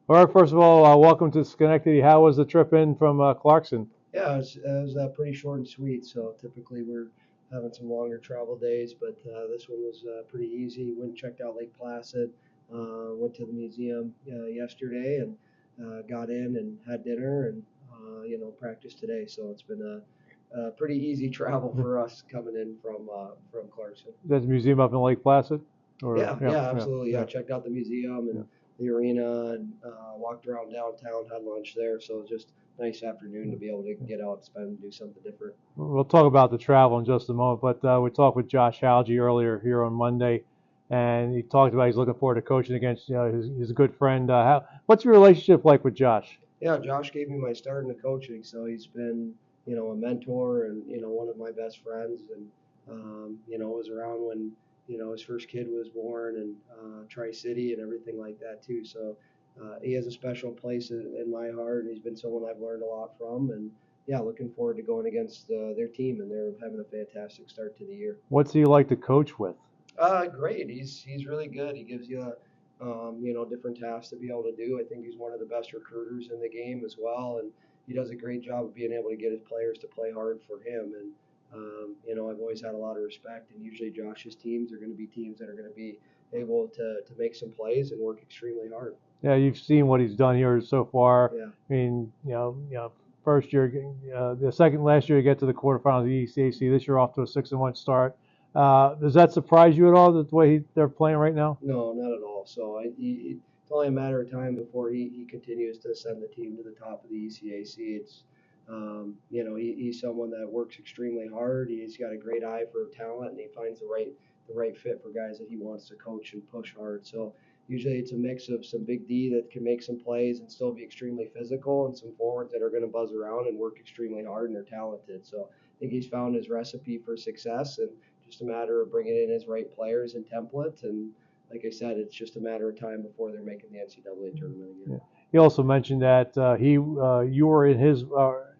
All right, first of all, welcome to Schenectady. How was the trip in from Clarkson? Yeah, it was pretty short and sweet. So typically we're having some longer travel days, but this one was pretty easy. Went and checked out Lake Placid. Went to the museum yesterday and got in and had dinner and practiced today. So it's been a pretty easy travel for us coming in from Clarkson. That's a museum up in Lake Placid? Or Yeah, yeah, yeah, yeah, absolutely. Yeah, yeah, checked out the museum yeah. and the arena and walked around downtown, had lunch there. So it was just a nice afternoon to be able to get out, spend, do something different. We'll talk about the travel in just a moment, but we talked with Josh Hauge earlier here on Monday, and he talked about he's looking forward to coaching against his good friend. What's your relationship like with Josh? Yeah, Josh gave me my start in the coaching, so he's been, a mentor and one of my best friends, and was around when his first kid was born and Tri City and everything like that too. So he has a special place in my heart, and he's been someone I've learned a lot from, and yeah, looking forward to going against their team, and they're having a fantastic start to the year. What's he like to coach with? Great. He's really good. He gives you, different tasks to be able to do. I think he's one of the best recruiters in the game as well, and he does a great job of being able to get his players to play hard for him. And I've always had a lot of respect. And usually Josh's teams are going to be teams that are going to be able to make some plays and work extremely hard. Yeah, you've seen what he's done here so far. Yeah. I mean, first year, the second last year, you get to the quarterfinals of the ECAC. This year, off to a 6-1 start. Does that surprise you at all? The way they're playing right now? No, not at all. So it's only a matter of time before he continues to send the team to the top of the ECAC. He's someone that works extremely hard. He's got a great eye for talent, and he finds the right fit for guys that he wants to coach and push hard. So usually it's a mix of some big D that can make some plays and still be extremely physical, and some forwards that are going to buzz around and work extremely hard and are talented. So I think he's found his recipe for success, and just a matter of bringing in his right players and templates. And like I said, it's just a matter of time before they're making the NCAA tournament again. Yeah. He also mentioned that you were in his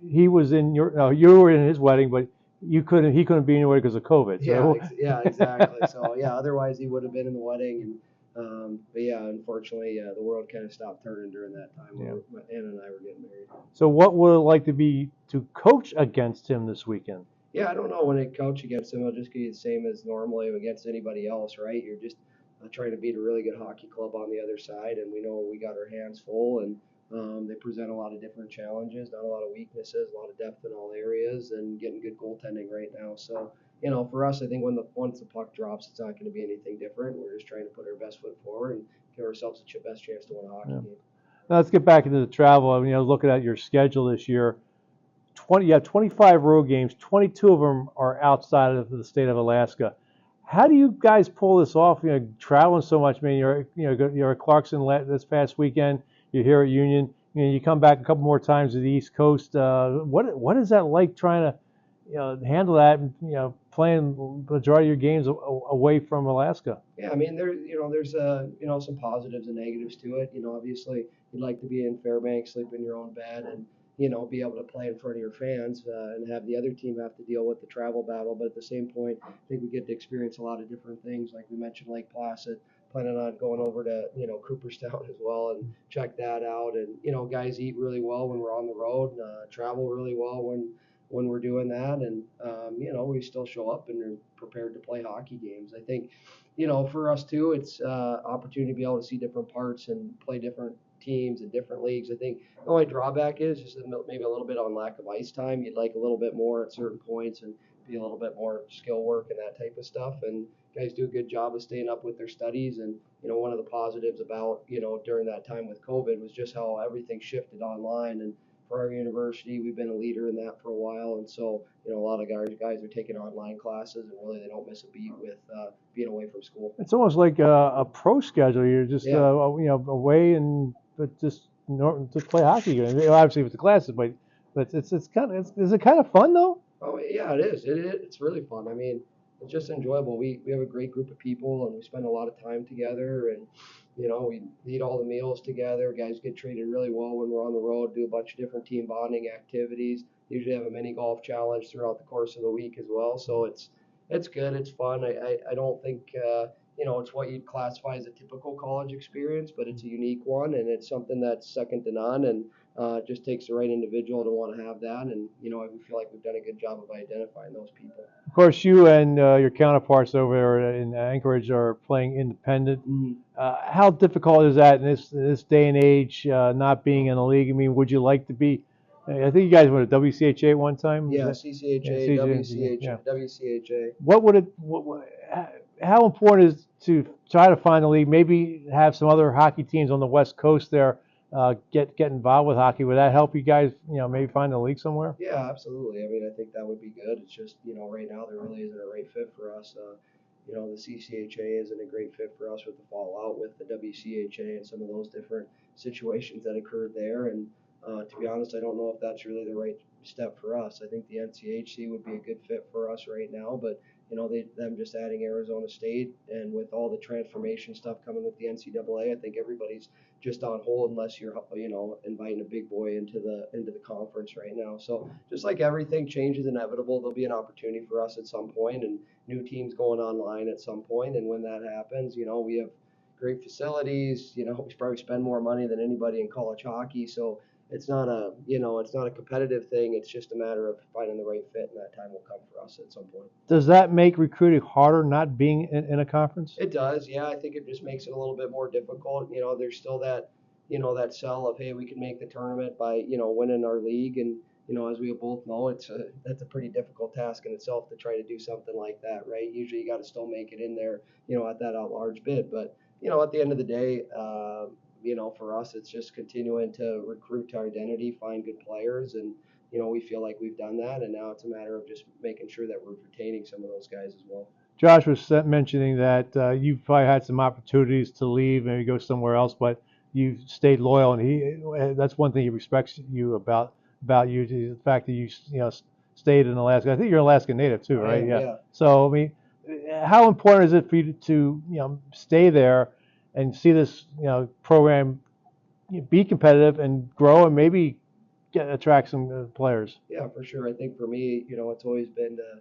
he was in your you were in his wedding, but he couldn't be anywhere because of COVID. Yeah, So yeah, exactly. So yeah, otherwise he would have been in the wedding, and but yeah, unfortunately, the world kind of stopped turning during that time yeah. when Anna and I were getting married. So what would it like to be to coach against him this weekend? Yeah, I don't know. When I coach against him, it'll just be the same as normally against anybody else, right? You're just trying to beat a really good hockey club on the other side, and we know we got our hands full, and they present a lot of different challenges, not a lot of weaknesses, a lot of depth in all areas, and getting good goaltending right now. So, for us, I think once the puck drops, it's not going to be anything different. We're just trying to put our best foot forward and give ourselves the best chance to win a hockey Yeah. game. Now let's get back into the travel. Looking at your schedule this year, you have 25 road games. 22 of them are outside of the state of Alaska. How do you guys pull this off? Traveling so much. I mean, you're at Clarkson this past weekend. You're here at Union. You come back a couple more times to the East Coast. What is that like trying to handle that? Playing the majority of your games away from Alaska. Yeah, I mean, there's some positives and negatives to it. Obviously, you'd like to be in Fairbanks, sleep in your own bed, and be able to play in front of your fans, and have the other team have to deal with the travel battle. But at the same point, I think we get to experience a lot of different things. Like we mentioned, Lake Placid. Planning on going over to Cooperstown as well and check that out. And guys eat really well when we're on the road, travel really well when we're doing that, and we still show up and are prepared to play hockey games. I think for us too, it's opportunity to be able to see different parts and play different teams and different leagues. I think the only drawback is just maybe a little bit on lack of ice time. You'd like a little bit more at certain points and be a little bit more skill work and that type of stuff. And guys do a good job of staying up with their studies. And one of the positives about during that time with COVID was just how everything shifted online. And for our university, we've been a leader in that for a while, and so a lot of guys are taking online classes, and really they don't miss a beat with being away from school. It's almost like a pro schedule. You're just Yeah. away and but just play hockey. Obviously with the classes, but it's kind of is it kind of fun though? Oh yeah, it is. It's really fun. I mean, it's just enjoyable. We have a great group of people, and we spend a lot of time together, and we eat all the meals together. Guys get treated really well when we're on the road. Do a bunch of different team bonding activities. Usually have a mini golf challenge throughout the course of the week as well. So it's good. It's fun. I don't think it's what you'd classify as a typical college experience, but it's a unique one, and it's something that's second to none. And it just takes the right individual to want to have that. And we feel like we've done a good job of identifying those people. Of course, you and your counterparts over there in Anchorage are playing independent. Mhm. How difficult is that in this day and age, not being in the league? I mean, would you like to be? I think you guys went to WCHA at one time. Is Yeah, that? Yeah, CCHA, CJ, WCHA, yeah. WCHA. What would it? How important is to try to find a league? Maybe have some other hockey teams on the West Coast there get involved with hockey. Would that help you guys? Maybe find a league somewhere. Yeah, absolutely. I mean, I think that would be good. It's just, right now there really isn't a right fit for us. The CCHA isn't a great fit for us with the fallout with the WCHA and some of those different situations that occurred there. And to be honest, I don't know if that's really the right step for us. I think the NCHC would be a good fit for us right now, but them just adding Arizona State and with all the transformation stuff coming with the NCAA, I think everybody's just on hold unless you're inviting a big boy into the conference right now. So just like everything, change is inevitable. There'll be an opportunity for us at some point, and new teams going online at some point. And when that happens, we have great facilities. We probably spend more money than anybody in college hockey. So it's not a competitive thing. It's just a matter of finding the right fit, and that time will come for us at some point. Does that make recruiting harder not being in a conference? It does, yeah. I think it just makes it a little bit more difficult. There's still that sell of, hey, we can make the tournament by winning our league, and as we both know, that's a pretty difficult task in itself to try to do something like that, right? Usually, you got to still make it in there, at that large bid. But at the end of the day, for us, it's just continuing to recruit to our identity, find good players, and we feel like we've done that, and now it's a matter of just making sure that we're retaining some of those guys as well. Josh was mentioning that you probably had some opportunities to leave, maybe go somewhere else, but you stayed loyal, and that's one thing he respects you about you, the fact that you stayed in Alaska. I think you're an Alaska native too, I right? am, Yeah. yeah. So I mean, how important is it for you to stay there and see this program be competitive and grow and maybe attract some players? Yeah, for sure. I think for me, it's always been to,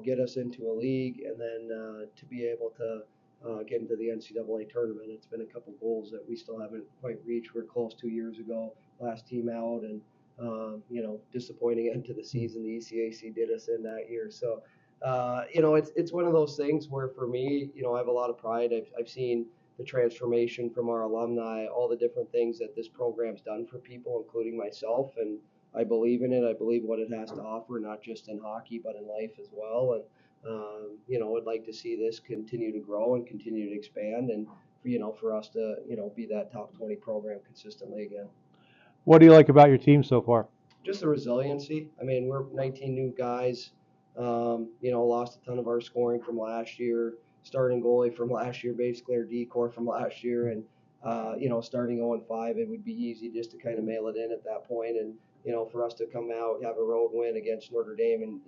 get us into a league and then to be able to get into the NCAA tournament. It's been a couple goals that we still haven't quite reached. We're close 2 years ago, last team out, and disappointing end to the season. The ECAC did us in that year. So, it's one of those things where for me, I have a lot of pride. I've seen the transformation from our alumni, all the different things that this program's done for people, including myself, and I believe in it. I believe what it has to offer, not just in hockey, but in life as well. And, I'd like to see this continue to grow and continue to expand and, for us to, be that top 20 program consistently again. What do you like about your team so far? Just the resiliency. I mean, we're 19 new guys. Lost a ton of our scoring from last year, starting goalie from last year, basically our decor from last year, and starting 0-5, it would be easy just to kind of mail it in at that point, and for us to come out, have a road win against Notre Dame, and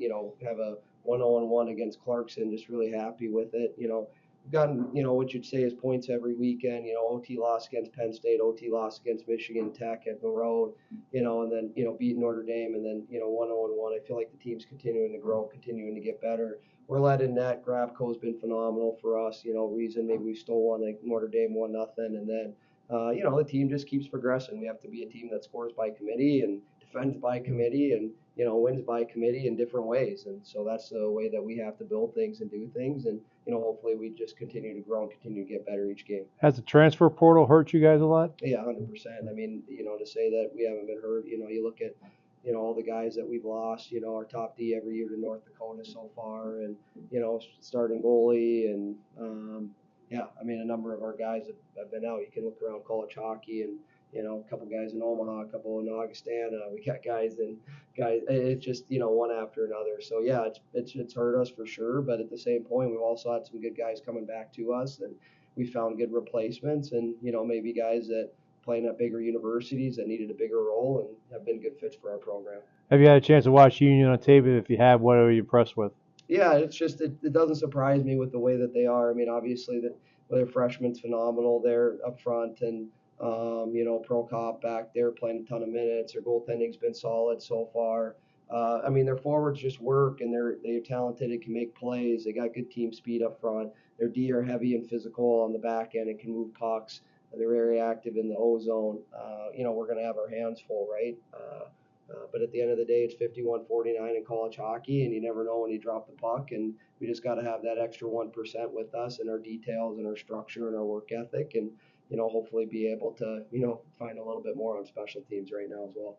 have a 1-0-1 against Clarkson, just really happy with it. We've gotten, what you'd say is points every weekend. OT loss against Penn State, OT loss against Michigan Tech at the road, and then, beat Notre Dame, and then, 1-0-1. I feel like the team's continuing to grow, continuing to get better. We're led in net. Grabco's been phenomenal for us. Reason maybe we stole one, like Notre Dame 1-0, and then, the team just keeps progressing. We have to be a team that scores by committee and defends by committee and, wins by committee in different ways. And so that's the way that we have to build things and do things. And, hopefully we just continue to grow and continue to get better each game. Has the transfer portal hurt you guys a lot? Yeah, 100%. I mean, to say that we haven't been hurt, you look at, all the guys that we've lost, our top D every year to North Dakota so far, and, starting goalie, and, yeah, I mean, a number of our guys have been out. You can look around college hockey and, a couple guys in Omaha, a couple in Augustana. We got guys, it's just, one after another. So, yeah, it's hurt us for sure. But at the same point, we've also had some good guys coming back to us, and we found good replacements and, maybe guys that playing at bigger universities that needed a bigger role and have been good fits for our program. Have you had a chance to watch Union on tape? If you have, what are you impressed with? Yeah, it's just it doesn't surprise me with the way that they are. I mean, obviously their freshman's phenomenal there up front, and Pro Cop back there playing a ton of minutes. Their goaltending's been solid so far. I mean, their forwards just work, and they're talented and can make plays. They got good team speed up front. Their D are heavy and physical on the back end and can move pucks. They're very active in the O zone. We're going to have our hands full, right? But at the end of the day, it's 51-49 in college hockey, and you never know when you drop the puck. And we just got to have that extra 1% with us and our details and our structure and our work ethic, and hopefully be able to find a little bit more on special teams right now as well.